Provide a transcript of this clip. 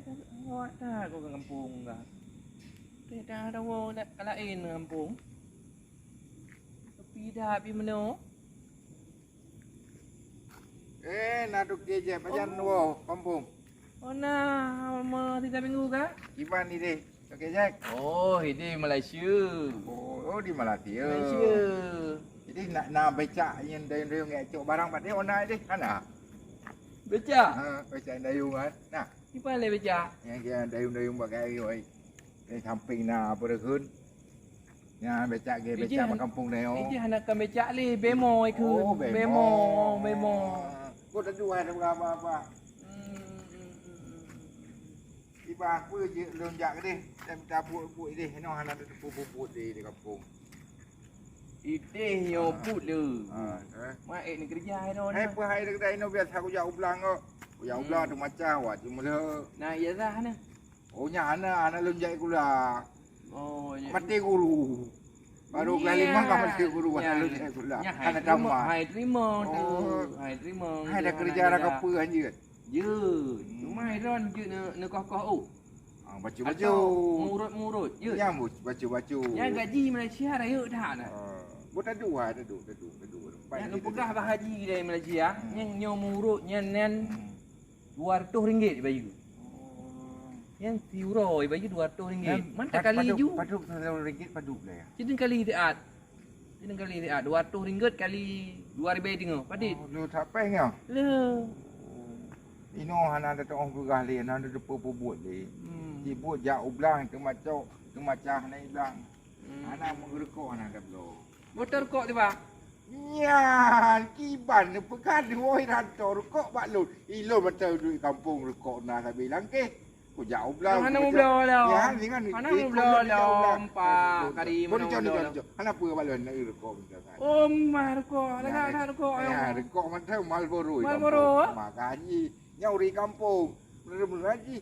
awak dah aku ke kampung dah. Dah tahu nak lain kampung. Tapi dah pi mana? Naduk je pajan wo kampung. Oh nah, mau 3 minggu kah? Iban ni deh. Okey Jack. Oh, ini Malaysia. Oh di Malaysia. Malaysia. Jadi nak becak yang dayung ngecok barang pat dia ona deh. Ana. Beca. Becak dayung kan. Nah, Di mana beca? yang dia dayung bagai oi. Di samping na apa dah kun. Ya becak ke becak kampung ni oh. Ini anak kan beca li bemo iku. Bemo. Kau dah jual dah apa-apa. Iba apa je lonjak deh. Dan minta buat deh. No hana ada puput di kampung. Ide yo put le. Mak ni kerja dah. Hai apa hai dekat ino biasa aku jauh belang kau. Jauh belang tu macam wah cuma le. Nah, ya dah na. Oh nya ana lonjak gula. Oh, ya. Mati guru. Baru kali lima kan mati guru ana lonjak gula. Ana tambah. Hai terima tu. Hai terima. Hai dah kerja dah apa anjir. Je. Cuma ron je nak kokoh oh. Baju-baju. Murut-murut je. Ya baju-baju. Yang gaji Malaysia dah yuk dah nak. Buat dah dua. Yang lu pegah bahaji dari Malaysia, yang nyomurut nyen RM200 baju. Yang euro baju RM200. Mana kali ju? Paduk RM1 paduk lah ya. Jadi kali tiat. RM200 kali 2000 tengok. Padit. Lu tak apa ngau? Le. Ino hana ada tong gugah le, hana ada depo buat le. Di buat jauh belang tu macam naik belang. Hana menggerkok hana ada belo. Motor kok tu ba? Ya, kiban pekan woi rantor kok bak lu. Ilo betul duit kampung rekok na tak bilang ke. Ku jauh belang. Hana mau belo lah. Ya, dengan Hana mau belo lah. Empat kali mana belo. Hana apa balon nak rekok minta saya. Oh, mar kok. Dah rekok. Ya, rekok macam Marlboro. Marlboro. Makanya nyauri kampung. Bener-bener haji.